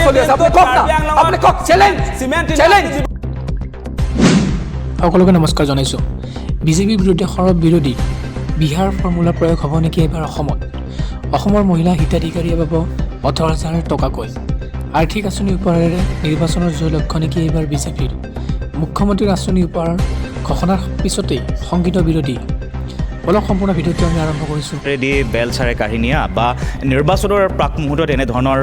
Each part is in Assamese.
চলি আছে আপুনি কওক না আপুনি কওক চ্যালেঞ্জ চ্যালেঞ্জ সকলোকে নমস্কাৰ জনাইছোঁ। বিজেপিৰ বিৰুদ্ধে সৰব বিৰোধী বিহাৰ ফৰ্মুলা প্ৰয়োগ হ'ব নেকি এইবাৰ অসমত? অসমৰ মহিলা হিতাধিকাৰীয়ে পাব 18,000 টকাকৈ। আৰ্থিক আঁচনি উপহাৰেৰে নিৰ্বাচনৰ জয় লক্ষ্য নেকি এইবাৰ বিজেপিৰ? মুখ্যমন্ত্ৰীৰ আঁচনি উপহাৰ ঘোষণাৰ পিছতেই সংগীত বিৰোধী। অলপ সম্পূৰ্ণ ভিডিঅ'টো আমি আৰম্ভ কৰিছোঁ। ৰেডি বেলচাৰে কাঢ়ি নিয়া বা নিৰ্বাচনৰ প্ৰাক মুহূৰ্তত এনেধৰণৰ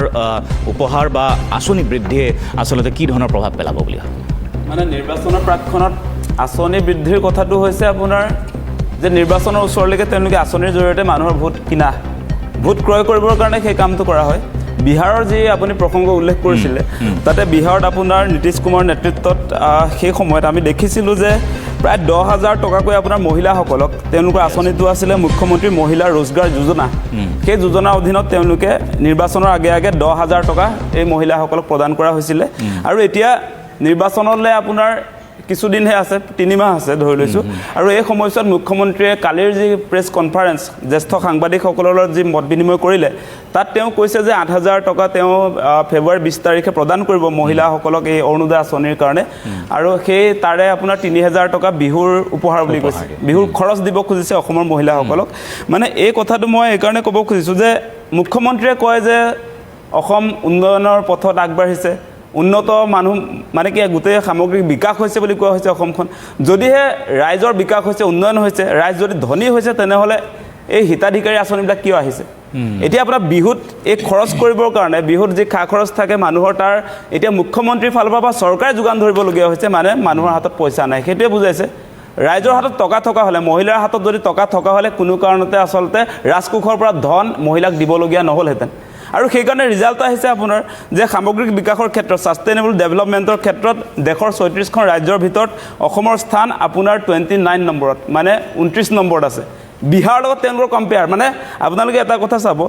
উপহাৰ বা আঁচনি বৃদ্ধিয়ে আচলতে কি ধৰণৰ প্ৰভাৱ পেলাব বুলি ভাবে? মানে নিৰ্বাচনৰ প্ৰাকখনত আঁচনি বৃদ্ধিৰ কথাটো হৈছে আপোনাৰ যে নিৰ্বাচনৰ ওচৰলৈকে তেওঁলোকে আঁচনিৰ জৰিয়তে মানুহৰ ভোট ক্ৰয় কৰিবৰ কাৰণে সেই কামটো কৰা হয়। বিহাৰৰ যি আপুনি প্ৰসংগ উল্লেখ কৰিছিলে তাতে বিহাৰত আপোনাৰ নীতিশ কুমাৰৰ নেতৃত্বত সেই সময়ত আমি দেখিছিলোঁ যে প্ৰায় 10,000 টকাকৈ আপোনাৰ মহিলাসকলক তেওঁলোকৰ আঁচনিটো আছিলে মুখ্যমন্ত্ৰী মহিলা ৰোজগাৰ যোজনা। সেই যোজনাৰ অধীনত তেওঁলোকে নিৰ্বাচনৰ আগে আগে 10,000 টকা এই মহিলাসকলক প্ৰদান কৰা হৈছিলে। আৰু এতিয়া নিৰ্বাচনলৈ আপোনাৰ কিছুদিনহে আছে, 3 মাহ আছে ধৰি লৈছোঁ। আৰু এই সময়ছোৱাত মুখ্যমন্ত্ৰীয়ে কালিৰ যি প্ৰেছ কনফাৰেন্স জ্যেষ্ঠ সাংবাদিকসকলৰ লগত যি মত বিনিময় কৰিলে তাত তেওঁ কৈছে যে 8,000 টকা তেওঁ ফেব্ৰুৱাৰী 20 তাৰিখে প্ৰদান কৰিব মহিলাসকলক এই অৰুণোদয় আঁচনিৰ কাৰণে। আৰু সেই তাৰে আপোনাৰ 3,000 টকা বিহুৰ উপহাৰ বুলি কৈছে, বিহুৰ খৰচ দিব খুজিছে অসমৰ মহিলাসকলক। মানে এই কথাটো মই এইকাৰণে ক'ব খুজিছোঁ যে মুখ্যমন্ত্ৰীয়ে কয় যে অসম উন্নয়নৰ পথত আগবাঢ়িছে, উন্নত মানুহ মানে কি গোটেই সামগ্ৰিক বিকাশ হৈছে বুলি কোৱা হৈছে অসমখন। যদিহে ৰাইজৰ বিকাশ হৈছে, উন্নয়ন হৈছে, ৰাইজ যদি ধনী হৈছে তেনেহ'লে এই হিতাধিকাৰী আঁচনিবিলাক কিয় আহিছে? এতিয়া আপোনাৰ বিহুত এই খৰচ কৰিবৰ কাৰণে বিহুত যি খা খৰচ থাকে মানুহৰ তাৰ এতিয়া মুখ্যমন্ত্ৰীৰ ফালৰ পৰা চৰকাৰে যোগান ধৰিবলগীয়া হৈছে, মানে মানুহৰ হাতত পইচা নাই। সেইটোৱে বুজাইছে। ৰাইজৰ হাতত টকা থকা হ'লে, মহিলাৰ হাতত যদি টকা থকা হ'লে কোনো কাৰণতে আচলতে ৰাজকোষৰ পৰা ধন মহিলাক দিবলগীয়া নহ'লহেঁতেন। আৰু সেইকাৰণে ৰিজাল্ট আহিছে আপোনাৰ যে সামগ্ৰিক বিকাশৰ ক্ষেত্ৰত, ছাষ্টেইনেবল ডেভেলপমেণ্টৰ ক্ষেত্ৰত দেশৰ 34খন ৰাজ্যৰ ভিতৰত অসমৰ স্থান আপোনাৰ 29 নম্বৰত, মানে 29 নম্বৰত আছে। বিহাৰৰ লগত তেওঁলোকৰ কম্পেয়াৰ। মানে আপোনালোকে এটা কথা চাব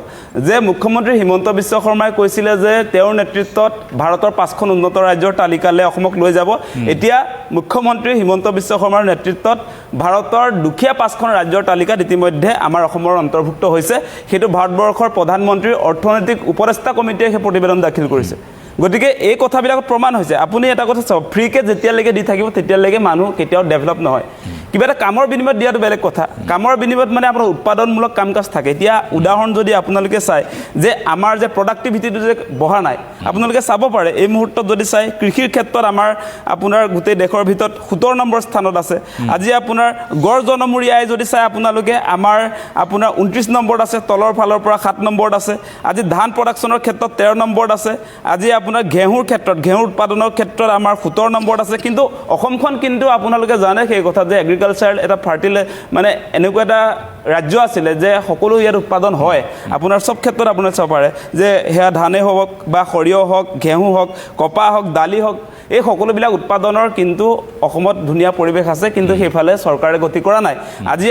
যে মুখ্যমন্ত্ৰী হিমন্ত বিশ্ব শৰ্মাই কৈছিলে যে তেওঁৰ নেতৃত্বত ভাৰতৰ 5খন উন্নত ৰাজ্যৰ তালিকালৈ অসমক লৈ যাব। এতিয়া মুখ্যমন্ত্ৰী হিমন্ত বিশ্ব শৰ্মাৰ নেতৃত্বত ভাৰতৰ দুখীয়া 5খন ৰাজ্যৰ তালিকাত ইতিমধ্যে আমাৰ অসমৰ অন্তৰ্ভুক্ত হৈছে। সেইটো ভাৰতবৰ্ষৰ প্ৰধানমন্ত্ৰীৰ অৰ্থনৈতিক উপদেষ্টা কমিটিয়ে সেই প্ৰতিবেদন দাখিল কৰিছে। গতিকে এই কথাবিলাকত প্ৰমাণ হৈছে। আপুনি এটা কথা চাওক, ফ্ৰীকৈ যেতিয়ালৈকে দি থাকিব তেতিয়ালৈকে মানুহ কেতিয়াও ডেভেলপ নহয়। কিবা এটা কামৰ বিনিময়ত দিয়াটো বেলেগ কথা। কামৰ বিনিময়ত মানে আপোনাৰ উৎপাদনমূলক কাম কাজ থাকে। এতিয়া উদাহৰণ যদি আপোনালোকে চায় যে আমাৰ যে প্ৰডাক্টিভিটিটো যে বঢ়া নাই, আপোনালোকে চাব পাৰে এই মুহূৰ্তত যদি চায় কৃষিৰ ক্ষেত্ৰত আমাৰ আপোনাৰ গোটেই দেশৰ ভিতৰত 17 নম্বৰ স্থানত আছে। আজি আপোনাৰ গড় জনমূৰিয়াই যদি চায় আপোনালোকে আমাৰ আপোনাৰ 29 নম্বৰত আছে, তলৰ ফালৰ পৰা 7 নম্বৰত আছে। আজি ধান প্ৰডাকশ্যনৰ ক্ষেত্ৰত 13 নম্বৰত আছে। আজি আপোনাৰ ঘেঁহুৰ ক্ষেত্ৰত, ঘেঁহুৰ উৎপাদনৰ ক্ষেত্ৰত আমাৰ 17 নম্বৰত আছে। কিন্তু অসমখন কিন্তু আপোনালোকে জানে সেই কথা যে এগ্ৰিকালচাৰ এটা মানে এনেকুৱা এটা ৰাজ্য আছিলে যে সকলো ইয়াত উৎপাদন হয়। আপোনাৰ চব ক্ষেত্ৰত আপোনাৰ চাব পাৰে যে সেয়া ধানেই হওক বা সৰিয়হ হওক, ঘেঁহু হওক, কপাহ হওক, দালি হওক, এই সকলোবিলাক উৎপাদনৰ কিন্তু অসমত ধুনীয়া পৰিৱেশ আছে, কিন্তু সেইফালে চৰকাৰে গতি কৰা নাই। আজি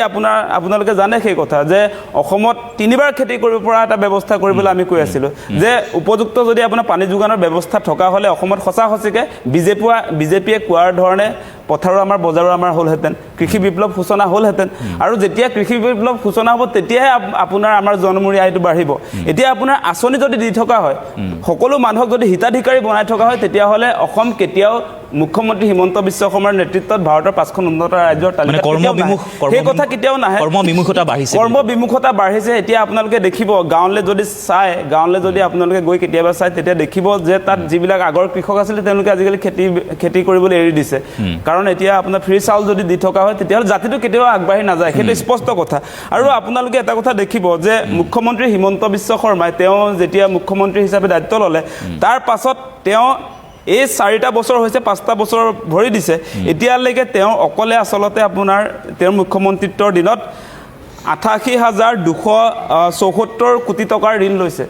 আপোনালোকে জানে সেই কথা যে অসমত 3বাৰ খেতি কৰিব পৰা এটা ব্যৱস্থা কৰিবলৈ আমি কৈ আছিলোঁ যে উপযুক্ত যদি আপোনাৰ পানী যোগানৰ ব্যৱস্থা থকা হ'লে অসমত সঁচাকৈ বিজেপিয়ে কোৱাৰ ধৰণে পথাৰো আমাৰ বজাৰো আমাৰ হ'লহেঁতেন, কৃষি বিপ্লৱ সূচনা হ'লহেঁতেন। আৰু যেতিয়া কৃষি বিপ্লৱ সূচনা হ'ব তেতিয়াহে আপোনাৰ আমাৰ জনমূৰি আয়টো বাঢ়িব। এতিয়া আপোনাৰ আঁচনি যদি দি থকা হয়, সকলো মানুহক যদি হিতাধিকাৰী বনাই থকা হয়, তেতিয়াহ'লে অসম কেতিয়াও মুখ্যমন্ত্ৰী হিমন্ত বিশ্ব শৰ্মাৰ নেতৃত্বত ভাৰতৰ 5খন উন্নত ৰাজ্যৰ তালিকাত সেই কথা কেতিয়াও নাহে। কৰ্মবিমুখতা বাঢ়িছে। এতিয়া আপোনালোকে দেখিব গাঁৱলৈ যদি আপোনালোকে গৈ কেতিয়াবা চায় তেতিয়া দেখিব যে তাত যিবিলাক আগৰ কৃষক আছিলে তেওঁলোকে আজিকালি খেতি কৰিবলৈ এৰি দিছে। কাৰণ এতিয়া আপোনাৰ ফ্ৰী চাউল যদি দি থকা হয় তেতিয়াহ'লে জাতিটো কেতিয়াও আগবাঢ়ি নাযায়, সেইটো স্পষ্ট কথা। আৰু আপোনালোকে এটা কথা দেখিব যে মুখ্যমন্ত্ৰী হিমন্ত বিশ্ব শৰ্মাই তেওঁ যেতিয়া মুখ্যমন্ত্ৰী হিচাপে দায়িত্ব ল'লে তাৰ পাছত তেওঁ এই 4টা বছৰ হৈছে, 5টা বছৰ ভৰি দিছে। এতিয়ালৈকে তেওঁ অকলে আচলতে আপোনাৰ তেওঁৰ মুখ্যমন্ত্ৰীত্বৰ দিনত 88,274 কোটি টকাৰ ঋণ লৈছে।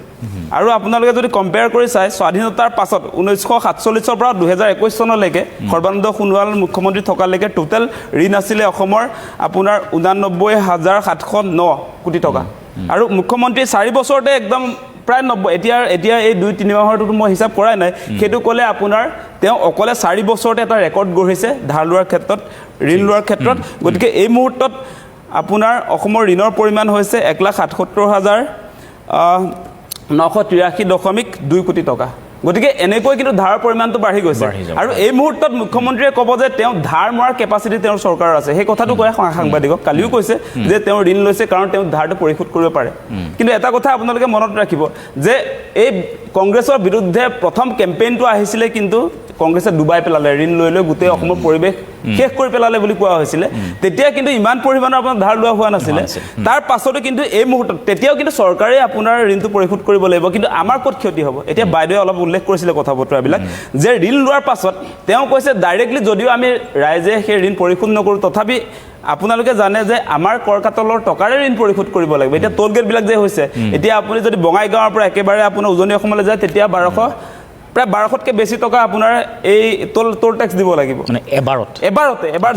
আৰু আপোনালোকে যদি কম্পেয়াৰ কৰি চায় স্বাধীনতাৰ পাছত 1947 পৰা 2021 চনলৈকে সৰ্বানন্দ সোণোৱাল মুখ্যমন্ত্ৰী থকালৈকে টোটেল ঋণ আছিলে অসমৰ আপোনাৰ 89,709 কোটি টকা। আৰু মুখ্যমন্ত্ৰী 4 বছৰতে একদম প্ৰায় 90। এতিয়া এই 2-3 মাহৰটো মই হিচাপ কৰাই নাই, সেইটো ক'লে আপোনাৰ তেওঁ অকলে 4 বছৰতে এটা ৰেকৰ্ড গঢ়িছে ধাৰ লোৱাৰ ক্ষেত্ৰত, ঋণ লোৱাৰ ক্ষেত্ৰত। গতিকে এই মুহূৰ্তত আপোনাৰ অসমৰ ঋণৰ পৰিমাণ হৈছে 1,77,983.2 কোটি টকা। গতিকে এনেকৈ কিন্তু ধাৰৰ পৰিমাণটো বাঢ়ি গৈছে আৰু এই মুহূৰ্তত মুখ্যমন্ত্ৰীয়ে ক'ব যে তেওঁ ধাৰ মৰাৰ কেপাচিটি তেওঁৰ চৰকাৰৰ আছে সেই কথাটো কয় সাংবাদিকক কালিও কৈছে যে তেওঁ ঋণ লৈছে কাৰণ তেওঁ ধাৰটো পৰিশোধ কৰিব পাৰে কিন্তু এটা কথা আপোনালোকে মনত ৰাখিব যে এই কংগ্ৰেছৰ বিৰুদ্ধে প্ৰথম কেম্পেইনটো আহিছিলে কিন্তু কংগ্ৰেছে ডুবাই পেলালে ঋণ লৈ লৈ গোটেই অসমৰ পৰিৱেশ শেষ কৰি পেলালে বুলি কোৱা হৈছিলে তেতিয়া কিন্তু ইমান পৰিমাণৰ আপোনাৰ ধাৰ লোৱা হোৱা নাছিলে তাৰ পাছতো কিন্তু এই মুহূৰ্তত তেতিয়াও কিন্তু চৰকাৰে আপোনাৰ ঋণটো পৰিশোধ কৰিব লাগিব কিন্তু আমাৰ ক'ত ক্ষতি হ'ব এতিয়া বাইদেৱে অলপ উল্লেখ কৰিছিলে কথা বতৰাবিলাক যে ঋণ লোৱাৰ পাছত তেওঁ কৈছে ডাইৰেক্টলি যদিও আমি ৰাইজে সেই ঋণ পৰিশোধ নকৰোঁ তথাপি আপোনালোকে জানে যে আমাৰ কৰকাতলৰ টকাৰে ঋণ পৰিশোধ কৰিব লাগিব এতিয়া টোল গেটবিলাক যে হৈছে এতিয়া আপুনি যদি বঙাইগাঁৱৰ পৰা একেবাৰে আপোনাৰ উজনি অসমলৈ যায় তেতিয়া প্ৰায় 1200তকৈ বেছি টকা আপোনাৰ এই টোল টেক্স দিব লাগিব মানে এবাৰ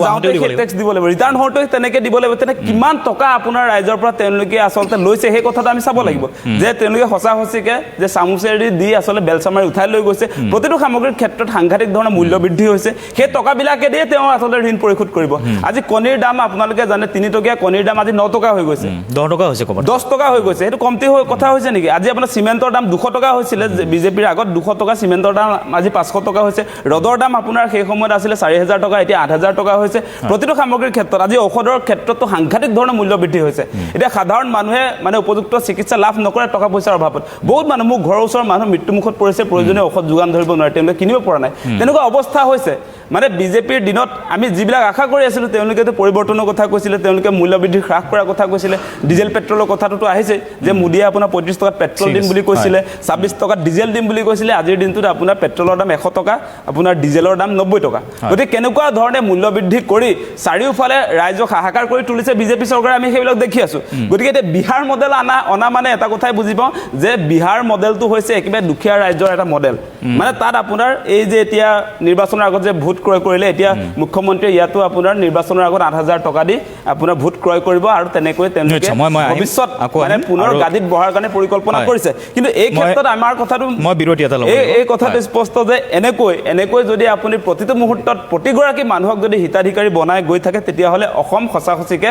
যাওঁতে সেই টেক্স দিব লাগিব ৰিটাৰ্ণ হওঁতে তেনেকৈ দিব লাগিব তেনে কিমান টকা আপোনাৰ ৰাইজৰ পৰা তেওঁলোকে আচলতে লৈছে সেই কথাটো আমি চাব লাগিব যে তেওঁলোকে সঁচা সঁচিকে যে চামুচেৰি দি আচলতে বেলচামাৰি উঠাই লৈ গৈছে প্ৰতিটো সামগ্ৰীৰ ক্ষেত্ৰত সাংঘাতিক ধৰণৰ মূল্য বৃদ্ধি হৈছে সেই টকাবিলাকে দিয়ে তেওঁ আচলতে ঋণ পৰিশোধ কৰিব আজি কণীৰ দাম আপোনালোকে জানে 3 টকীয়া কণীৰ দাম আজি 9 টকা হৈ গৈছে 10 টকা হৈছে 10 টকা হৈ গৈছে সেইটো কমতি কথা হৈছে নেকি আজি আপোনাৰ চিমেণ্টৰ দাম 200 টকা হৈছিলে বিজেপিৰ আগত 200 টকা চিমেণ্টৰ দাম আজি 500 টকা হৈছে ৰদৰ দাম আপোনাৰ সেই সময়ত আছিলে 4000 টকা এতিয়া 8000 টকা হৈছে প্ৰতিটো সামগ্ৰীৰ ক্ষেত্ৰত আজি ঔষধৰ ক্ষেত্ৰতো সাংঘাতিক ধৰণৰ মূল্য বৃদ্ধি হৈছে এতিয়া সাধাৰণ মানুহে মানে উপযুক্ত চিকিৎসা লাভ নকৰে টকা পইচাৰ অভাৱত বহুত মানুহ মোৰ ঘৰৰ ওচৰৰ মানুহ মৃত্যুমুখত পৰিছে প্ৰয়োজনীয় ঔষধ যোগান ধৰিব নোৱাৰে তেওঁলোকে কিনিব পৰা নাই তেনেকুৱা অৱস্থা হৈছে মানে বিজেপিৰ দিনত আমি যিবিলাক আশা কৰি আছিলোঁ তেওঁলোকেতো পৰিৱৰ্তনৰ কথা কৈছিলে তেওঁলোকে মূল্য বৃদ্ধি হ্ৰাস কৰাৰ কথা কৈছিলে ডিজেল পেট্ৰলৰ কথাটোতো আহিছে যে মোদীয়ে আপোনাৰ 35 টকাত পেট্ৰল দিম বুলি কৈছিলে 26 টকাত ডিজেল দিম বুলি কৈছিলে আজিৰ দিনটোত আপোনাৰ পেট্ৰলৰ দাম 100 টকা আপোনাৰ ডিজেলৰ দাম 90 টকা গতিকে কেনেকুৱা ধৰণে মূল্য বৃদ্ধি কৰি চাৰিওফালে ৰাইজক হাহাকাৰ কৰি তুলিছে বিজেপি চৰকাৰে আমি সেইবিলাক দেখি আছোঁ গতিকে এতিয়া বিহাৰ মডেল অনা মানে এটা কথাই বুজি পাওঁ যে বিহাৰ মডেলটো হৈছে একেবাৰে দুখীয়া ৰাজ্যৰ এটা মডেল মানে তাত আপোনাৰ এই যে এতিয়া নিৰ্বাচনৰ আগত যে ভোট ক্ৰয় কৰিলে এতিয়া মুখ্যমন্ত্ৰীয়ে ইয়াতো আপোনাৰ নিৰ্বাচনৰ আগত 8000 টকা দি আপোনাৰ ভোট ক্ৰয় কৰিব আৰু তেনেকৈ তেওঁলোকে ভৱিষ্যত মানে পুনৰ গাদীত বহাৰ কাৰণে পৰিকল্পনা কৰিছে কিন্তু এই ক্ষেত্ৰত আমাৰ কথাটো মই বিৰতি এটা ল'ব এই কথাটো স্পষ্ট যে এনেকৈ যদি আপুনি প্ৰতিটো মুহূৰ্তত প্ৰতিগৰাকী মানুহক যদি হিতাধিকাৰী বনাই গৈ থাকে তেতিয়াহ'লে অসম সঁচা সঁচিকে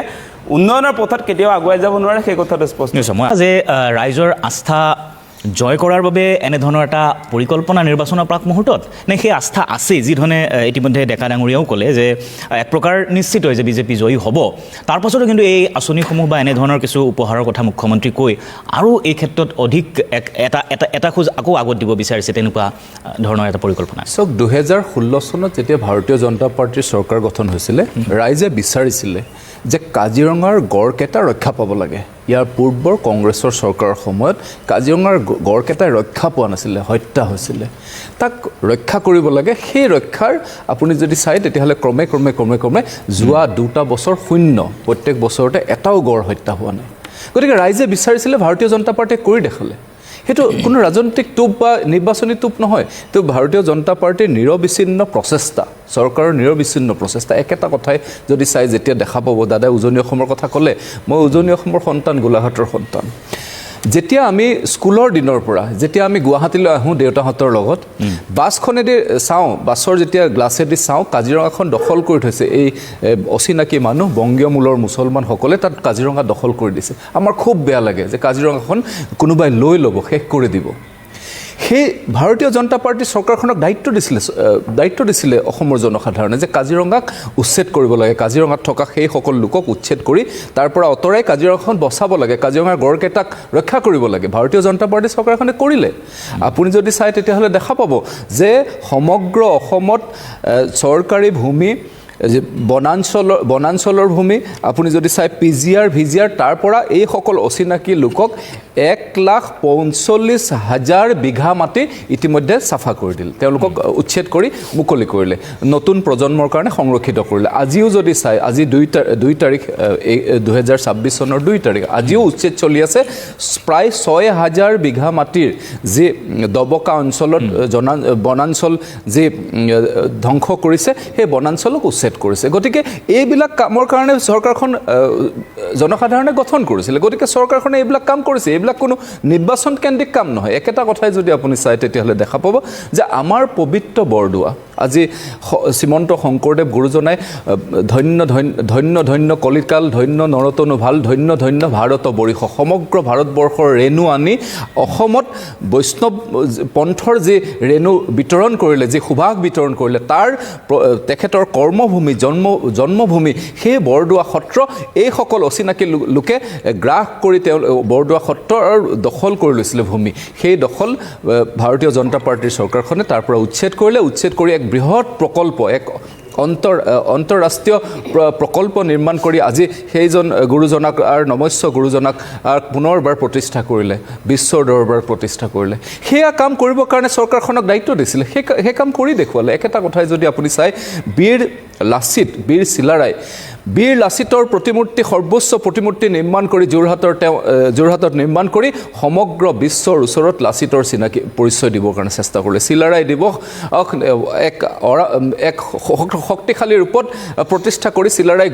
উন্নয়নৰ পথত কেতিয়াও আগুৱাই যাব নোৱাৰে সেই কথাটো স্পষ্ট যে ৰাইজৰ আস্থা জয় কৰাৰ বাবে এনেধৰণৰ এটা পৰিকল্পনা নিৰ্বাচনৰ প্ৰাক মুহূৰ্তত নে সেই আস্থা আছে যিধৰণে ইতিমধ্যে ডেকা ডাঙৰীয়াও ক'লে যে এক প্ৰকাৰ নিশ্চিত হয় যে বিজেপি জয়ী হ'ব তাৰ পাছতো কিন্তু এই আঁচনিসমূহ বা এনেধৰণৰ কিছু উপহাৰৰ কথা মুখ্যমন্ত্ৰী কৈ আৰু এই ক্ষেত্ৰত অধিক এটা খোজ আকৌ আগত দিব বিচাৰিছে তেনেকুৱা ধৰণৰ এটা পৰিকল্পনা চাওক 2016 চনত যেতিয়া ভাৰতীয় জনতা পাৰ্টীৰ চৰকাৰ গঠন হৈছিলে ৰাইজে বিচাৰিছিলে যে কাজিৰঙাৰ গড়কেইটা ৰক্ষা পাব লাগে ইয়াৰ পূৰ্বৰ কংগ্ৰেছৰ চৰকাৰৰ সময়ত কাজিৰঙাৰ গড়কেইটাই ৰক্ষা পোৱা নাছিলে হত্যা হৈছিলে তাক ৰক্ষা কৰিব লাগে সেই ৰক্ষাৰ আপুনি যদি চাই তেতিয়াহ'লে ক্ৰমে যোৱা 2টা বছৰ শূন্য প্ৰত্যেক বছৰতে এটাও গড় হত্যা হোৱা নাই গতিকে ৰাইজে বিচাৰিছিলে ভাৰতীয় জনতা পাৰ্টীয়ে কৰি দেখালে সেইটো কোনো ৰাজনৈতিক টোপ বা নিৰ্বাচনী টোপ নহয় তো ভাৰতীয় জনতা পাৰ্টীৰ নিৰবিচ্ছিন্ন প্ৰচেষ্টা চৰকাৰৰ নিৰবিচ্ছিন্ন প্ৰচেষ্টা একেটা কথাই যদি চাই যেতিয়া দেখা পাব দাদাই উজনি অসমৰ কথা ক'লে মই উজনি অসমৰ সন্তান গোলাঘাটৰ সন্তান যেতিয়া আমি স্কুলৰ দিনৰ পৰা যেতিয়া আমি গুৱাহাটীলৈ আহোঁ দেউতাহঁতৰ লগত বাছখনেদি চাওঁ বাছৰ যেতিয়া গ্লাছেদি চাওঁ কাজিৰঙাখন দখল কৰি থৈছে এই অচিনাকি মানুহ বংগীয় মূলৰ মুছলমানসকলে তাত কাজিৰঙা দখল কৰি দিছে আমাৰ খুব বেয়া লাগে যে কাজিৰঙাখন কোনোবাই লৈ ল'ব শেষ কৰি দিব সেই ভাৰতীয় জনতা পাৰ্টীৰ চৰকাৰখনক দায়িত্ব দিছিলে অসমৰ জনসাধাৰণে যে কাজিৰঙাক উচ্ছেদ কৰিব লাগে কাজিৰঙাত থকা সেই সকল লোকক উচ্ছেদ কৰি তাৰ পৰা অতৰাই কাজিৰঙাখন বচাব লাগে কাজিৰঙাৰ গড়কেইটাক ৰক্ষা কৰিব লাগে ভাৰতীয় জনতা পাৰ্টীৰ চৰকাৰখনে কৰিলে আপুনি যদি চাই তেতিয়াহ'লে দেখা পাব যে সমগ্ৰ অসমত চৰকাৰী ভূমি যে বনাঞ্চলৰ ভূমি আপুনি যদি চাই পিজিআৰ ভিজিআৰ তাৰ পৰা এই সকল অচিনাকি লোকক 1,45,000 বিঘা মাটি ইতিমধ্যে চাফা কৰি দিল তেওঁলোকক উচ্ছেদ কৰি মুকলি কৰিলে নতুন প্ৰজন্মৰ কাৰণে সংৰক্ষিত কৰিলে আজিও যদি চাই আজি 2 তাৰিখ 2026 চনৰ 2 তাৰিখ আজিও উচ্ছেদ চলি আছে প্ৰায় 6,000 বিঘা মাটিৰ যি দবকা অঞ্চলত বনাঞ্চল যি ধ্বংস কৰিছে সেই বনাঞ্চলক উচ্ছেদ কৰিছে গতিকে এইবিলাক কামৰ কাৰণে চৰকাৰখন জনসাধাৰণে গঠন কৰিছিলে গতিকে চৰকাৰখনে এইবিলাক কাম কৰিছে এইবিলাক কোনো নিৰ্বাচন কেন্দ্ৰিক কাম নহয় একেটা কথাই যদি আপুনি চাই তেতিয়াহ'লে দেখা পাব যে আমাৰ পবিত্ৰ বৰদোৱা আজি শ্ৰীমন্ত শংকৰদেৱ গুৰুজনাই ধন্য ধন্য ধন্য ধন্য কলিকাল ধন্য নৰতনু ভাল ধন্য ধন্য ভাৰত বৰিষ সমগ্ৰ ভাৰতবৰ্ষৰ ৰেণু আনি অসমত বৈষ্ণৱ পন্থৰ যি ৰেণু বিতৰণ কৰিলে যি সুভাষ বিতৰণ কৰিলে তাৰ তেখেতৰ কৰ্মভূমি জন্মভূমি সেই বৰদোৱা সত্ৰ এইসকল অচিনাকি লোকে গ্ৰাস কৰি তেওঁ বৰদোৱা সত্ৰৰ দখল কৰি লৈছিলে ভূমি সেই দখল ভাৰতীয় জনতা পাৰ্টিৰ চৰকাৰখনে তাৰ পৰা উচ্ছেদ কৰি এক বৃহৎ প্ৰকল্প এক অন্তঃৰাষ্ট্ৰীয় প্ৰকল্প নিৰ্মাণ কৰি আজি সেইজন গুৰুজনাক আৰু নমস্য গুৰুজনাক পুনৰবাৰ প্ৰতিষ্ঠা কৰিলে বিশ্বৰ দৰবাৰ প্ৰতিষ্ঠা কৰিলে সেয়া কাম কৰিবৰ কাৰণে চৰকাৰখনক দায়িত্ব দিছিলে সেই কাম কৰি দেখুৱালে একেটা কথাই যদি আপুনি চাই বীৰ লাচিতৰ প্ৰতিমূৰ্তি সৰ্বোচ্চ প্ৰতিমূৰ্তি নিৰ্মাণ কৰি যোৰহাটত নিৰ্মাণ কৰি সমগ্ৰ বিশ্বৰ ওচৰত লাচিতৰ চিনাকি পৰিচয় দিবৰ কাৰণে চেষ্টা কৰিলে চিলাৰায় দিৱস এক শক্তিশালী ৰূপত প্ৰতিষ্ঠা কৰি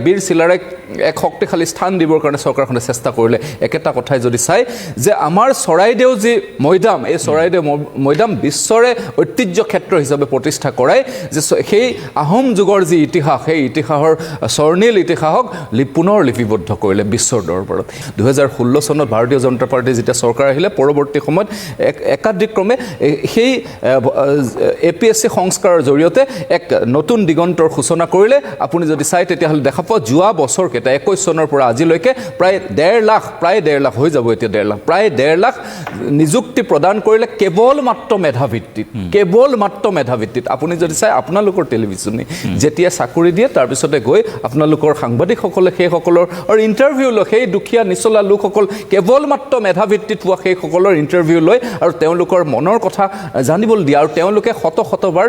বীৰ চিলাৰায়ক এক শক্তিশালী স্থান দিবৰ কাৰণে চৰকাৰখনে চেষ্টা কৰিলে একেটা কথাই যদি চাই যে আমাৰ চৰাইদেউ যি মৈদাম এই চৰাইদেউ মৈদাম বিশ্বৰে ঐতিহ্য ক্ষেত্ৰ হিচাপে প্ৰতিষ্ঠা কৰাই যে সেই আহোম যুগৰ যি ইতিহাস সেই ইতিহাসৰ স্বৰ্ণীল ইতিহাসক পুনৰ লিপিবদ্ধ কৰিলে বিশ্বৰ দৰবাৰত 2016 চনত ভাৰতীয় জনতা পাৰ্টি যেতিয়া চৰকাৰ আহিলে পৰৱৰ্তী সময়ত একাধিক্ৰমে সেই APSC সংস্কাৰৰ জৰিয়তে এক নতুন দিগন্তৰ সূচনা কৰিলে আপুনি যদি চাই তেতিয়াহ'লে দেখা পাব যোৱা বছৰকেইটা 21 চনৰ পৰা আজিলৈকে প্ৰায় 1.5 লাখ হৈ যাব এতিয়া 1.5 লাখ প্ৰায় 1.5 লাখ নিযুক্তি প্ৰদান কৰিলে কেৱল মাত্ৰ মেধা ভিত্তিত আপুনি যদি চাই আপোনালোকৰ টেলিভিছনে যেতিয়া চাকৰি দিয়ে তাৰপিছতে গৈ আপোনালোকৰ সাংবাদিকসকলে সেইসকলৰ ইণ্টাৰভিউ লয় সেই দুখীয়া নিচলা লোকসকল কেৱল মাত্ৰ মেধা ভিত্তিত পোৱা সেইসকলৰ ইণ্টাৰভিউ লয় আৰু তেওঁলোকৰ মনৰ কথা জানিবলৈ দিয়ে আৰু তেওঁলোকে শতবাৰ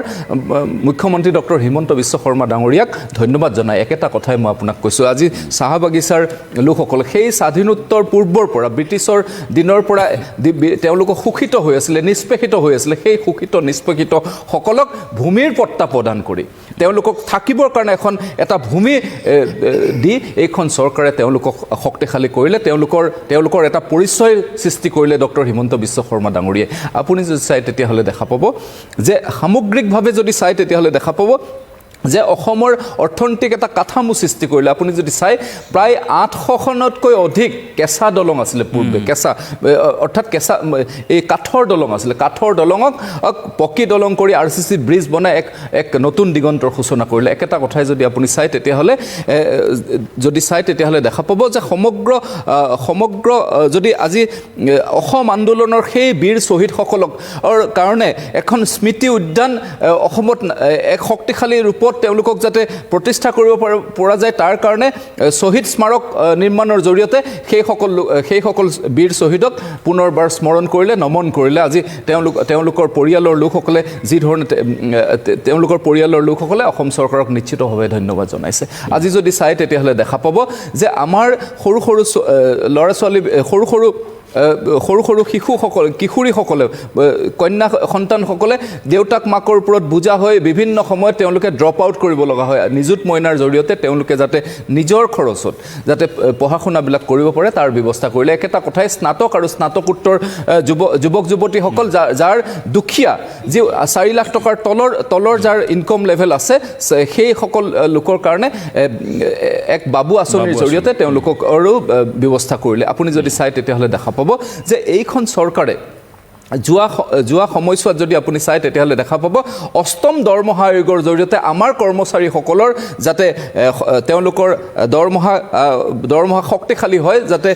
মুখ্যমন্ত্ৰী ডক্টৰ হিমন্ত বিশ্ব শৰ্মা ডাঙৰীয়াক ধন্যবাদ জনাই একেটা কথাই মই আপোনাক কৈছোঁ আজি চাহ বাগিচাৰ লোকসকল সেই স্বাধীনোত্তৰ পূৰ্বৰ পৰা ব্ৰিটিছৰ দিনৰ পৰা তেওঁলোকক শোষিত হৈ আছিলে নিষ্পেষিত হৈ আছিলে সেই শোষিত নিষ্পেষিত সকলক ভূমিৰ পট্টা প্ৰদান কৰি তেওঁলোকক থাকিবৰ কাৰণে এটা ভূমি দি এইখন চৰকাৰে তেওঁলোকক শক্তিশালী কৰিলে তেওঁলোকৰ এটা পৰিচয় সৃষ্টি কৰিলে ডক্টৰ হিমন্ত বিশ্ব শৰ্মা ডাঙৰীয়াই আপুনি যদি চাই তেতিয়াহ'লে দেখা পাব যে সামগ্ৰিকভাৱে যদি চাই তেতিয়াহ'লে দেখা পাব যে অসমৰ অৰ্থনৈতিক এটা কাঠামো সৃষ্টি কৰিলে আপুনি যদি চাই প্ৰায় 800খনতকৈ অধিক কেঁচা দলং আছিলে পূৰ্বে অৰ্থাৎ এই কাঠৰ দলং আছিলে কাঠৰ দলঙক পকী দলং কৰি RCC ব্ৰিজ বনাই এক নতুন দিগন্তৰ সূচনা কৰিলে একেটা কথাই যদি আপুনি চাই তেতিয়াহ'লে দেখা পাব যে সমগ্ৰ যদি আজি অসম আন্দোলনৰ সেই বীৰ শ্বহীদসকলক কাৰণে এখন স্মৃতি উদ্যান অসমত এক শক্তিশালী ৰূপত তেওঁলোকক যাতে প্ৰতিষ্ঠা কৰিব পৰা যায় তাৰ কাৰণে শ্বহীদ স্মাৰক নিৰ্মাণৰ জৰিয়তে সেইসকল বীৰ শ্বহীদক পুনৰবাৰ স্মৰণ কৰিলে নমন কৰিলে আজি তেওঁলোকৰ পৰিয়ালৰ লোকসকলে অসম চৰকাৰক নিশ্চিতভাৱে ধন্যবাদ জনাইছে আজি যদি চাই তেতিয়াহ'লে দেখা পাব যে আমাৰ সৰু ল'ৰা ছোৱালী সৰু কিশোৰীসকলে কন্যা সন্তানসকলে দেউতাক মাকৰ ওপৰত বুজা হৈ বিভিন্ন সময়ত তেওঁলোকে ড্ৰপ আউট কৰিব লগা হয় নিযুত মইনাৰ জৰিয়তে তেওঁলোকে যাতে নিজৰ খৰচত যাতে পঢ়া শুনাবিলাক কৰিব পাৰে তাৰ ব্যৱস্থা কৰিলে একেটা কথাই স্নাতক আৰু স্নাতকোত্তৰ যুৱক যুৱতীসকল যাৰ দুখীয়া যি 4 লাখ টকাৰ তলৰ যাৰ ইনকম লেভেল আছে সেইসকল লোকৰ কাৰণে এক বাবু আঁচনিৰ জৰিয়তে তেওঁলোকক আৰু ব্যৱস্থা কৰিলে আপুনি যদি চাই তেতিয়াহ'লে দেখা পাব যে এইখন চৰকাৰে যোৱা সময়ছোৱাত যদি আপুনি চাই তেতিয়াহ'লে দেখা পাব অষ্টম দৰমহা আয়োগৰ জৰিয়তে আমাৰ কৰ্মচাৰীসকলৰ যাতে তেওঁলোকৰ দৰমহা শক্তিশালী হয় যাতে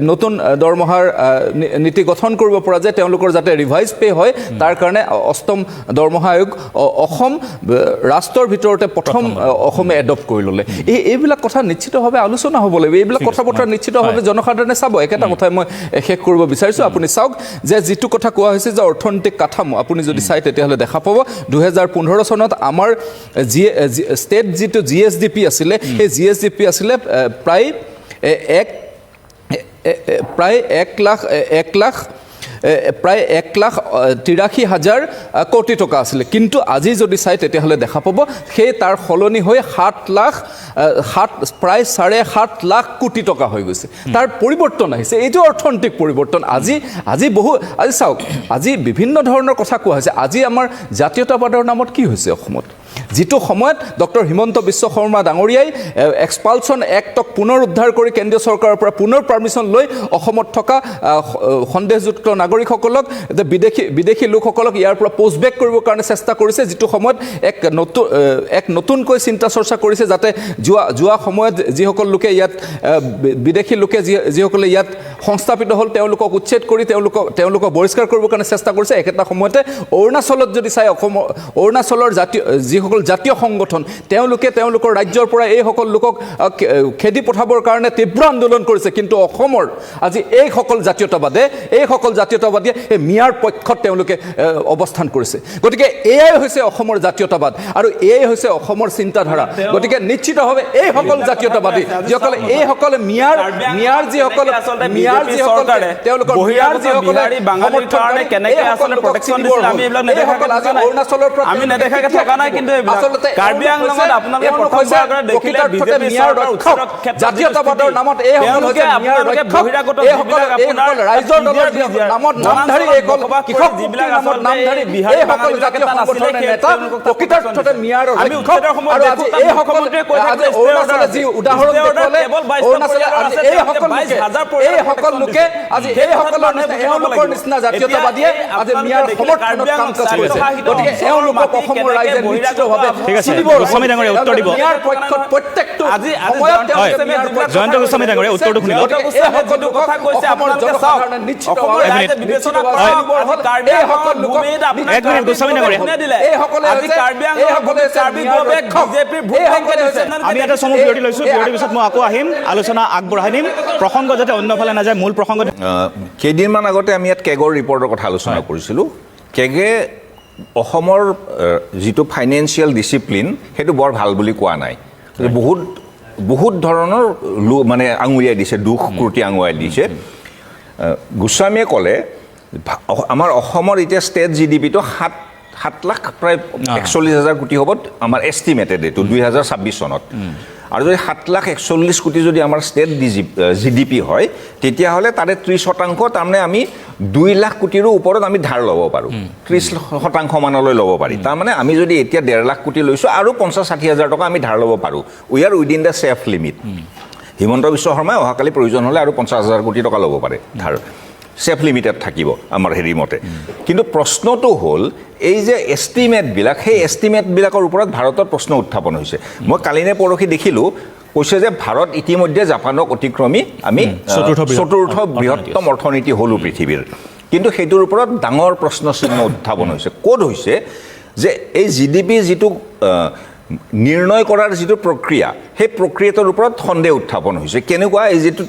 নতুন দৰমহাৰ নীতি গঠন কৰিব পৰা যায় তেওঁলোকৰ যাতে ৰিভাইজ পে হয় তাৰ কাৰণে অষ্টম দৰমহা আয়োগ অসম ৰাষ্ট্ৰৰ ভিতৰতে প্ৰথম অসমে এডপ্ট কৰি ল'লে এইবিলাক কথা নিশ্চিতভাৱে আলোচনা হ'ব লাগিব এইবিলাক কথা বতৰা নিশ্চিতভাৱে জনসাধাৰণে চাব একেটা কথাই মই শেষ কৰিব বিচাৰিছোঁ আপুনি চাওক যে যিটো কথা কোৱা হৈছে যে অৰ্থনৈতিক কাঠামো আপুনি যদি চাই তেতিয়াহ'লে দেখা পাব 2015 চনত আমাৰ ষ্টেট যিটো GSDP আছিলে সেই GSDP আছিলে প্ৰায় 1,83,000 কোটি টকা আছিলে কিন্তু আজি যদি চাই তেতিয়াহ'লে দেখা পাব সেই তাৰ সলনি হৈ প্ৰায় 7.5 লাখ কোটি টকা হৈ গৈছে তাৰ পৰিৱৰ্তন আহিছে এইটো অৰ্থনৈতিক পৰিৱৰ্তন আজি চাওক আজি বিভিন্ন ধৰণৰ কথা কোৱা হৈছে আজি আমাৰ জাতীয়তাবাদৰ নামত কি হৈছে অসমত যিটো সময়ত ডক্টৰ হিমন্ত বিশ্ব শৰ্মা ডাঙৰীয়াই এক্সপালছন এক্টক পুনৰ উদ্ধাৰ কৰি কেন্দ্ৰীয় চৰকাৰৰ পৰা পুনৰ পাৰ্মিশ্যন লৈ অসমত থকা সন্দেহযুক্ত নাগৰিকসকলক যে বিদেশী লোকসকলক ইয়াৰ পৰা পোষ্ট বেক কৰিবৰ কাৰণে চেষ্টা কৰিছে, যিটো সময়ত এক নতুনকৈ চিন্তা চৰ্চা কৰিছে যাতে যোৱা সময়ত যিসকল লোকে ইয়াত বিদেশী লোকে যিসকলে ইয়াত সংস্থাপিত হ'ল তেওঁলোকক উচ্ছেদ কৰি তেওঁলোকক বহিষ্কাৰ কৰিবৰ কাৰণে চেষ্টা কৰিছে। একেটা সময়তে অৰুণাচলত যদি চাই অৰুণাচলৰ যিসকল জাতীয় সংগঠন তেওঁলোকৰ ৰাজ্যৰ পৰা এইসকল লোকক খেদি পঠাবৰ কাৰণে তীব্ৰ আন্দোলন কৰিছে, কিন্তু অসমৰ আজি এইসকল জাতীয়তাবাদীয়ে এই মিয়াৰ পক্ষত তেওঁলোকে অৱস্থান কৰিছে। গতিকে এয়াই হৈছে অসমৰ জাতীয়তাবাদ আৰু এয়াই হৈছে অসমৰ চিন্তাধাৰা। গতিকে নিশ্চিতভাৱে এইসকল জাতীয়তাবাদী যিসকলে এইসকলে মিয়াৰ যিসকলে তেওঁলোকৰ অৰুণাচলৰ পৰা আমি নেদেখাকে থকা নাই, কিন্তু কাৰ্বি আংলঙত আপোনালোকে জাতীয়তাবাদৰ নামত এইসকল ৰাইজৰ দলৰ নামত নামধাৰী এইসকল কৃষক মুক্তিৰ নামত নামধাৰী এইসকল জাতীয় সংগঠনৰ নেতা প্ৰকৃতাৰ্থতে মিয়াৰ আৰু আজি এইসকল অৰুণাচলে যি উদাহৰণ দেখুৱালে অৰুণাচলে আজি এইসকল লোকে আজি এওঁলোকৰ নিচিনা জাতীয়তাবাদীয়ে আজি মিয়াৰ সমৰ্থনত কাম কাজ কৰিছে। গতিকে এওঁলোকক অসমৰ ৰাইজে নিশ্চিতভাৱে মিয়াৰ পক্ষত প্ৰত্যেকটো সময়ত জয়ন্ত গোস্বামী ডাঙৰীয়া উত্তৰটো শুনিব। আমি এটা চমু বিৰতি লৈছোঁ, বিৰতিৰ পিছত মই আকৌ আহিম, আলোচনা আগবঢ়াই দিম, প্ৰসংগ যাতে অন্যফালে নাযায়, মূল প্ৰসংগ। কেইদিনমান আগতে আমি ইয়াত কেগৰ ৰিপৰ্টৰ কথা আলোচনা কৰিছিলোঁ। কেগে অসমৰ যিটো ফাইনেন্সিয়েল ডিচিপ্লিন সেইটো বৰ ভাল বুলি কোৱা নাই, বহুত ধৰণৰ মানে আঙুলিয়াই দিছে, দুখ ক্ৰুটি আঙুলিয়াই দিছে। গোস্বামীয়ে ক'লে আমাৰ অসমৰ এতিয়া ষ্টেট GDP-টো 7 লাখ প্ৰায় 41,000 কোটি হ'ব আমাৰ এষ্টিমেটেড, এইটো 2026 চনত। আৰু যদি 7,41,000 কোটি যদি আমাৰ ষ্টেট GDP হয়, তেতিয়াহ'লে তাৰে 30% তাৰমানে আমি 2 লাখ কোটিৰো ওপৰত আমি ধাৰ ল'ব পাৰোঁ, 30% মানলৈ ল'ব পাৰি। তাৰমানে আমি যদি এতিয়া 1.5 লাখ কোটি লৈছোঁ আৰু 50-60 হাজাৰ টকা আমি ধাৰ ল'ব পাৰোঁ। We are within the safe limit. Himanta Biswa শৰ্মাই অহাকালি প্ৰয়োজন হ'লে আৰু 50,000 কোটি টকা ল'ব পাৰে ধাৰ, ছেফ লিমিটেড থাকিব আমাৰ হেৰি মতে। কিন্তু প্ৰশ্নটো হ'ল এই যে এষ্টিমেটবিলাক, সেই এষ্টিমেটবিলাকৰ ওপৰত ভাৰতৰ প্ৰশ্ন উত্থাপন হৈছে। মই কালি নে পৰহি দেখিলোঁ, কৈছে যে ভাৰত ইতিমধ্যে জাপানক অতিক্ৰমি আমি চতুৰ্থ বৃহত্তম অৰ্থনীতি হ'লো পৃথিৱীৰ। কিন্তু সেইটোৰ ওপৰত ডাঙৰ প্ৰশ্ন চিহ্ন উত্থাপন হৈছে। ক'ত হৈছে যে এই GDP যিটো নিৰ্ণয় কৰাৰ যিটো প্ৰক্ৰিয়া, সেই প্ৰক্ৰিয়াটোৰ ওপৰত সন্দেহ উত্থাপন হৈছে। কেনেকুৱা, এই যিটো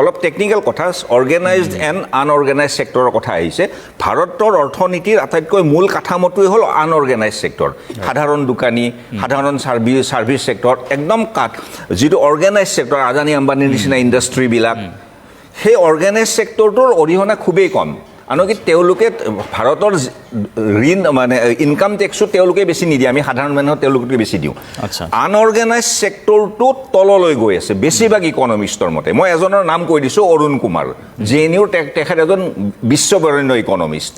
অলপ টেকনিকেল কথা, অৰ্গেনাইজড এণ্ড আনঅৰ্গেনাইজ ছেক্টৰৰ কথা আহিছে। ভাৰতৰ অৰ্থনীতিৰ আটাইতকৈ মূল কাঠামোটোৱে হ'ল আনঅৰ্গেনাইজ ছেক্টৰ, সাধাৰণ দোকানী, সাধাৰণ ছাৰ্ভিচ ছেক্টৰ, একদম যিটো অৰ্গেনাইজ ছেক্টৰ, আদানী আম্বানীৰ নিচিনা ইণ্ডাষ্ট্ৰীবিলাক, সেই অৰ্গেনাইজ ছেক্টৰটোৰ অৰিহণা খুবেই কম। আনকি তেওঁলোকে ভাৰতৰ ঋণ মানে ইনকাম টেক্সো তেওঁলোকে বেছি নিদিয়ে, আমি সাধাৰণ মানুহক তেওঁলোকতকৈ বেছি দিওঁ। আনঅৰ্গেনাইজ ছেক্টৰটো তললৈ গৈ আছে বেছিভাগ ইকনমিষ্টৰ মতে। মই এজনৰ নাম কৈ দিছোঁ, অৰুণ কুমাৰ, JNUৰ তেখেত এজন বিশ্ববৰেণ্য ইকনমিষ্ট।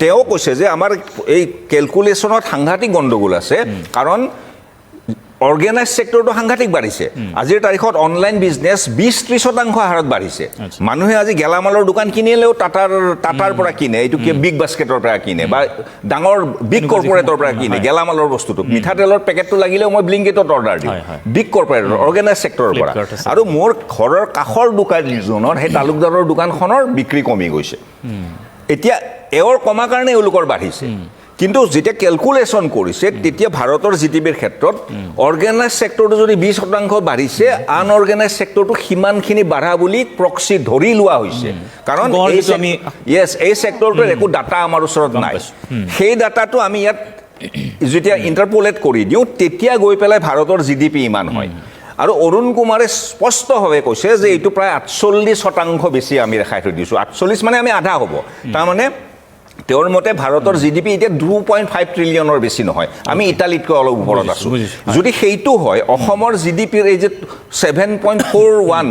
তেওঁ কৈছে যে আমাৰ এই কেলকুলেশ্যনত সাংঘাতিক গণ্ডগোল আছে, কাৰণ অৰ্গেনাইজ ছেক্টৰটো সাংঘাতিক বাঢ়িছে। আজিৰ তাৰিখত অনলাইন বিজনেছ 20-30% হাৰত বাঢ়িছে। মানুহে আজি গেলামালৰ দোকান কিনিলেও টাটাৰ পৰা কিনে, এইটো কি বিগ বাস্কেটৰ পৰা কিনে বা ডাঙৰ বিগ কৰ্পৰেটৰ পৰা কিনে গেলামালৰ বস্তুটো। মিঠাতেলৰ পেকেটটো লাগিলেও মই ব্লিংকিটত অৰ্ডাৰ দিওঁ, বিগ কৰ্পৰেটৰ অৰ্গেনাইজ ছেক্টৰৰ পৰা। আৰু মোৰ ঘৰৰ কাষৰ দোকানীজনৰ সেই তালুকদাৰৰ দোকানখনৰ বিক্ৰী কমি গৈছে। এতিয়া এওঁৰ কমাৰ কাৰণে এওঁলোকৰ বাঢ়িছে। কিন্তু যেতিয়া কেলকুলেশ্যন কৰিছে, তেতিয়া ভাৰতৰ GDPৰ ক্ষেত্ৰত অৰ্গেনাইজ ছেক্টৰটো যদি 20% বাঢ়িছে, আনঅৰ্গেনাইজ ছেক্টৰটো সিমানখিনি বাঢ়া বুলি প্ৰক্সি ধৰি লোৱা হৈছে। কাৰণ এই ছেক্টৰটোৰ একো ডাটা আমাৰ ওচৰত নাই। সেই ডাটাটো আমি ইয়াত যেতিয়া ইণ্টাৰপোলেট কৰি দিওঁ, তেতিয়া গৈ পেলাই ভাৰতৰ GDP ইমান হয়। আৰু অৰুণ কুমাৰে স্পষ্টভাৱে কৈছে যে এইটো প্ৰায় 48% বেছি আমি ৰেখাই থৈ দিছোঁ। 48 মানে আমি আধা হ'ব। তাৰমানে তেওঁৰ মতে ভাৰতৰ GDP এতিয়া 2.5 ট্ৰিলিয়নৰ বেছি নহয়, আমি ইটালীতকৈ অলপ ওপৰত আছোঁ। যদি সেইটো হয়, অসমৰ GDPৰ এই যে 7.41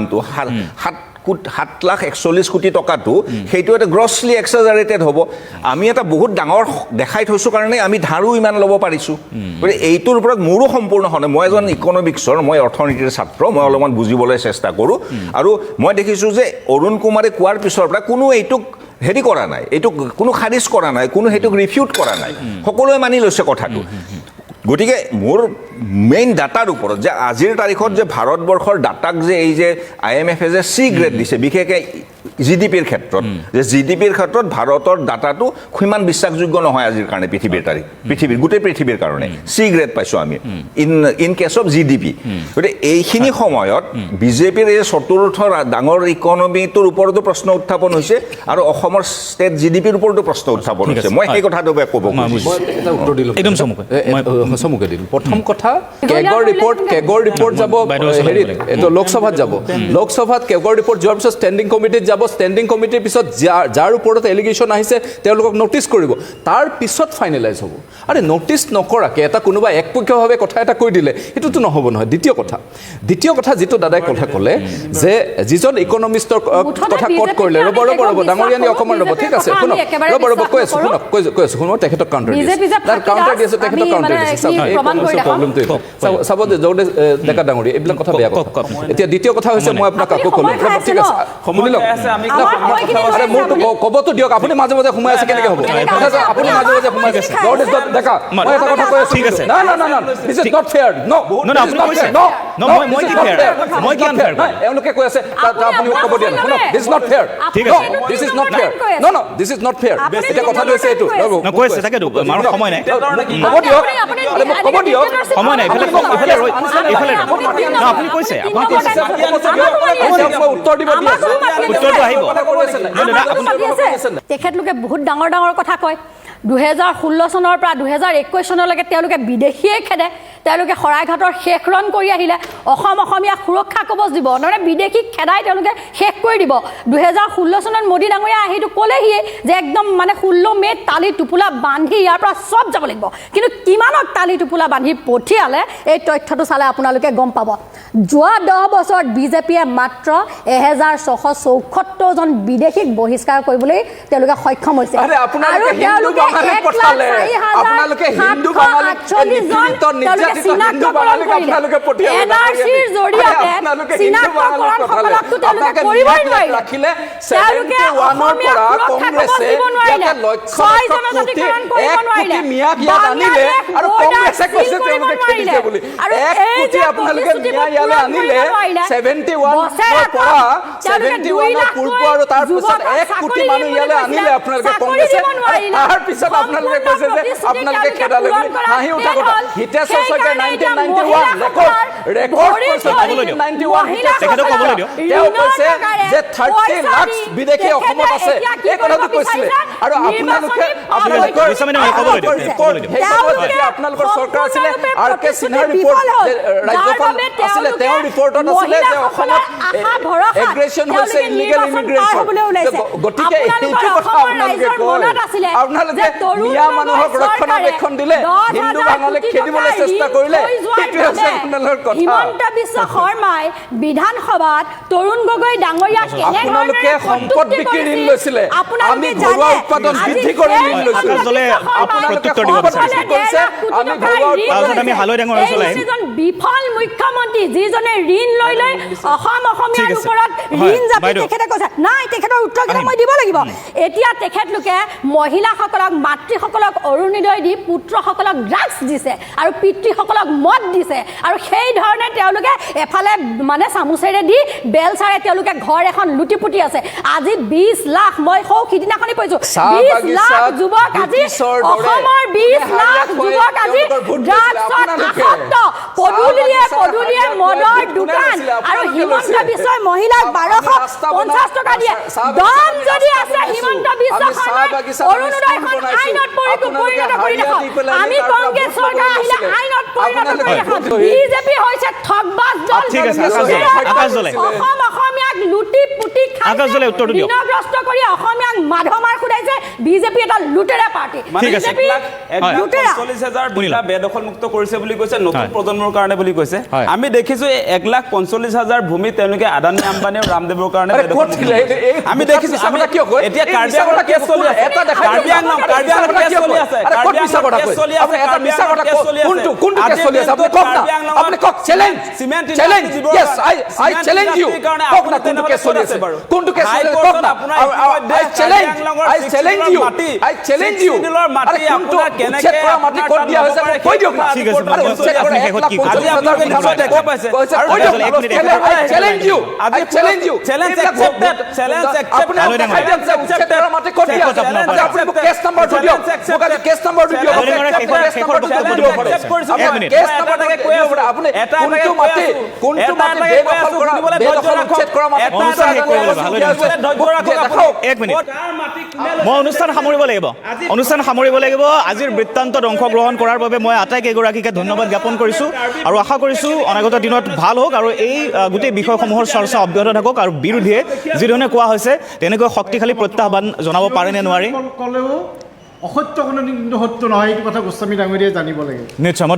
7 7,41 কোটি টকাটো সেইটো এটা গ্ৰছলি এক্সাজাৰেটেড হ'ব আমি এটা বহুত ডাঙৰ দেখাই থৈছোঁ কাৰণে আমি ধাৰো ইমান ল'ব পাৰিছোঁ গতিকে এইটোৰ ওপৰত মোৰো সম্পূৰ্ণ হয় মই এজন ইকনমিক্সৰ মই অৰ্থনীতিৰ ছাত্ৰ মই অলপমান বুজিবলৈ চেষ্টা কৰোঁ আৰু মই দেখিছোঁ যে অৰুণ কুমাৰে কোৱাৰ পিছৰ পৰা কোনো এইটোক হেৰি কৰা নাই এইটোক কোনো খাৰিজ কৰা নাই কোনো সেইটোক ৰিফিউট কৰা নাই সকলোৱে মানি লৈছে কথাটো গতিকে মোৰ মেইন ডাটাৰ ওপৰত যে আজিৰ তাৰিখত যে ভাৰতবৰ্ষৰ ডাটাক যে এই যে IMF যে চি গ্ৰেড দিছে বিশেষকৈ GDPৰ ক্ষেত্ৰত যে GDPৰ ক্ষেত্ৰত ভাৰতৰ ডাটাটো সিমান বিশ্বাসযোগ্য নহয় আজিৰ কাৰণে পৃথিৱীৰ গোটেই পৃথিৱীৰ কাৰণে চি গ্ৰেড পাইছোঁ আমি ইন কেছ অফ GDP গতিকে এইখিনি সময়ত বিজেপিৰ এই চতুৰ্থ ডাঙৰ ইকনমিটোৰ ওপৰতো প্ৰশ্ন উত্থাপন হৈছে আৰু অসমৰ ষ্টেট GDPৰ ওপৰতো প্ৰশ্ন উত্থাপন হৈছে মই সেই কথাটো ক'ব মই এটা উত্তৰ দিলোঁ একদম চমুকৈ দিলোঁ প্ৰথম কথা কেগৰ ৰিপৰ্ট যাব হেৰিত এইটো লোকসভাত যাব লোকসভাত কেগৰ ৰিপৰ্ট যোৱাৰ পিছত ষ্টেণ্ডিং কমিটিত যাব ষ্টেণ্ডিং কমিটিৰ পিছত যাৰ ওপৰত এলিগেশ্যন আহিছে তেওঁলোকক ন'টিচ কৰিব তাৰ পিছত ফাইনেলাইজ হ'ব আৰে ন'টিচ নকৰাকৈ এটা কোনোবা একপক্ষীয়ভাৱে কথা এটা কৈ দিলে সেইটোতো নহ'ব নহয় দ্বিতীয় কথা যিটো দাদাই কথা ক'লে যে যিজন ইকনমিষ্টৰ কথা ক'ত কৰিলে ৰ'ব ডাঙৰীয়ানী অকণমান ৰ'ব ঠিক আছে শুনক ৰ'ব কৈ আছোঁ শুনক তেখেতক কাউণ্টাৰ দি আছোঁ তেখেতক কাউণ্টাৰ দিছে প্ৰব্লেমটো চাব যে য'তে ডেকা ডাঙৰীয়া এইবিলাক কথা বেয়া কথা এতিয়া দ্বিতীয় কথা হৈছে মই আপোনাক আকৌ ক'লোঁ ঠিক আছে শুনি লওক আৰে মোৰতো ক'বতো দিয়ক আপুনি মাজে মাজে সোমাই আছে কেনেকৈ হ'ব আপুনি মাজে মাজে সোমাই আছে ডেকা মই এটা কথা কৈ আছোঁ ঠিক আছে না দিছ ইজ নট ফেয়াৰ এওঁলোকে কৈ আছে আপুনি ক'ব দিয়া নাই this is not fair this is not fair this is not fair এতিয়া কথাটো হৈছে এইটো কৈ আছে তাকেতো আমাৰ সময় নাই ক'ব দিয়ক ক'ব দিয়ক সময় নাই এইফালে আপুনি কৈছে উত্তৰ দিব উত্তৰটো আহিব তেখেতলোকে বহুত ডাঙৰ কথা কয় 2016 চনৰ পৰা 2021 চনলৈকে তেওঁলোকে বিদেশীয়ে খেদে তেওঁলোকে শৰাইঘাটৰ শেষ ৰণ কৰি আহিলে অসমীয়া সুৰক্ষা কবচ দিব মানে বিদেশীক খেদাই তেওঁলোকে শেষ কৰি দিব 2016 চনত মোদী ডাঙৰীয়া আহিটো ক'লেহিয়ে যে একদম মানে 16 মে'ত তালি টোপোলা বান্ধি ইয়াৰ পৰা চব যাব লাগিব কিন্তু কিমানক তালি টোপোলা বান্ধি পঠিয়ালে এই তথ্যটো চালে আপোনালোকে গম পাব যোৱা 10 বছৰত বিজেপিয়ে মাত্ৰ 1674 জন বিদেশীক বহিষ্কাৰ কৰিবলৈ তেওঁলোকে সক্ষম হৈছে আৰু আপোনালোকে হিন্দু বাঙালীক এনআৰচিৰ জৰিয়তে চিনাক্তকৰণসকলকতো তেওঁলোকে কৰিবই নোৱাৰিলে তেওঁলোকে অসমীয়া সুৰক্ষা কবচ দিব নোৱাৰিলে 6 জনজাতিকৰণ কৰিব নোৱাৰিলে আৰু কংগ্ৰেছে কৈছে তেওঁলোকে খেদিছে বুলি 1 কোটি আপোনালোকে ন্যায়ালয় আনিলে 71 পৰা 71 পূৰ্ব আৰু তাৰ পিছত 1 কোটি মানুহ ইয়ালৈ আনিলে আপোনালোকে কংগ্ৰেছে তাৰ পিছত আপোনালোকে কৈছে যে আপোনালোকে খেদালে বুলি হাঁহি উঠা কথা হিতেশ্বৰ শইকীয়াৰ 1991 ৰেকৰ্ড কৰিছে 1991 তেখেতক ক'বলৈ দিয়ক তেওঁ কৈছে যে 30 লাখ বিদেশী অসমত আছে এই কথাটো কৈছিলে আৰু আপোনালোকৰ আপোনালোকৰ চৰকাৰ আছিলে RK সিনহাৰ ৰিপৰ্ট ৰাজ্যখন আছিলে তেওঁৰ ৰিপৰ্টত আছিলে যে অসমত এগ্ৰেছন হৈছে ইলিগেল ইমিগ্ৰেশ্যন গতিকে এইটো কথা আপোনালোকে কয় আপোনালোকে মিয়া মানুহক ৰক্ষণাবেক্ষণ দিলে হিন্দু বাঙালীক খেদিবলৈ চেষ্টা কৰিলে এইটোৱে হৈছে আপোনালোকৰ কথা হিমন্ত বিশ্ব শৰ্মাই বিধানসভাত তৰুণ গগৈ ডাঙৰীয়া আপোনালোকে সম্পদ বিক্ৰী ঋণ লৈছিলে আমি ঘৰুৱা উৎপাদন বৃদ্ধি কৰি ঋণ লৈছিলোঁ আপোনালোকে সম্পদ বিক্ৰী কৰিছে আমি ঘৰুৱা উৎপাদন আমি হালৈ ডাঙৰ হৈছিল যিজন বিফল মুখ্যমন্ত্ৰী যিজনে ঋণ লৈ অসমীয়াৰ ওপৰত ঋণ জাপি তেখেতে কৈছে নাই তেখেতৰ উত্তৰ কেইটা মই দিব লাগিব এতিয়া তেখেতলোকে মহিলাসকলক মাতৃসকলক অৰুণোদয় দি পুত্ৰসকলক ড্ৰাগছ দিছে আৰু পিতৃসকলক মদ দিছে আৰু সেই ধৰণে তেওঁলোকে এফালে মানে চামুচেৰে দি বেলচাৰে তেওঁলোকে ঘৰ এখন লুটিপুটি আছে আজি 20 লাখ মই সিদিনাখনি কৈছো 20 লাখ যুৱক আজি অসমৰ 20 লাখ যুৱক আজি ড্ৰাগছত আসক্ত পদুলিয়ে মদৰ দোকান আৰু হিমন্ত বিশ্বই মহিলাক 1250 টকা দিয়ে দাম যদি আছে হিমন্ত বিশ্ব শৰ্মাই অৰুণোদয়খন আইনত পৰিণত কৰি দেখক আমি কংগ্ৰেছ চৰকাৰ আহিলে আইনত পৰিণত কৰি দেখক বিজেপি হৈছে ঠগবাজ দল ঠিক আছে আকাশ জ্বলে অসমীয়া অসমীয়াক লুটি পুটি আকাশ জ্বলে উত্তৰটো দিয়ক। ঋণগ্ৰস্ত কৰি অসমীয়াক মাধমাৰ খুদাইছে বিজেপি এটা লুটেৰা পাৰ্টি ঠিক আছে। বিজেপি লুটেৰা 1,45,000 বিঘা বেদখলমুক্ত কৰিছে বুলি কৈছে নতুন হয়। প্ৰজন্মৰ কাৰণে বুলি কৈছে হয়। আমি দেখিছো 1,45,000 ভূমি তেওঁলোকে আদানী আম্বানী আৰু ৰামদেৱৰ কাৰণে আৰে ক'ত বেদখলমুক্ত ছিলে? কৰিছে। আমি দেখিছো আমি কিয় কয়? এতিয়া এই কাৰ্বি মিছা আংলঙৰ কথা কেছ চলি আছে এটা দেখাই দিয়ক। কাৰ্বি আংলঙৰ আপুনি মিছা কথা কেছ কিয় চলি কয়? আছে আৰে ক'ত মিছা কথা কেছ কয়? চলি আপুনি আছে এটা মিছা কথা কেছ কওক। চলি আছে কোনটো কেছ চলি আছে? আপুনি কওক না। আপুনি কওক, challenge cement challenge industry yes I challenge you কওক না কোনটো কেছ চলি আছে কোনটো কেছ চলি আছে কওক না I challenge you আৰে কোনটো উচ্ছেদ কৰা মাটি ক'ত দিয়া হৈছে মোক কৈ দিয়ক না ঠিক আছে, আৰে উচ্ছেদ কৰা আপুনি শেষত কি ক'ব? 1,45,000 নিশ্চয় দেখা পাইছে। কৈছে কৈ দিয়ক I challenge you Challenge accepted. Challenge accepted. আপুনি দেখাই দিয়ক যে উচ্ছেদ কৰা মাটি ক'ত দিয়া হৈছে Challenge আপুনি মোক কেছ নাম্বাৰটো দিয়ক মোক আজি কেছ নাম্বাৰটো দিয়ক কেছ নাম্বাৰটো কৈ আছে আপুনি কোনটো মাটি বেদখল কৰা বেদখল উচ্ছেদ কৰা মাটি অনুষ্ঠান শেষ কৰিব লাগিব। এক মিনিট মই অনুষ্ঠান সামৰিব লাগিব আজিৰ বৃত্তান্তত অংশগ্ৰহণ কৰাৰ বাবে মই আটাইকেইগৰাকীকে ধন্যবাদ জ্ঞাপন কৰিছোঁ আৰু আশা কৰিছোঁ অনাগত দিনত ভাল হওক আৰু এই গোটেই বিষয়সমূহৰ চৰ্চা অব্যাহত থাকক আৰু বিৰোধীয়ে যিধৰণে কোৱা হৈছে তেনেকৈ শক্তিশালী প্ৰত্যাহ্বান জনাব পাৰে নে নোৱাৰে ক'লেও অসত্য কোনো কিন্তু সত্য নহয় এইটো কথা গোস্বামী ডাঙৰীয়াই জানিব লাগে নিশ্চয় মই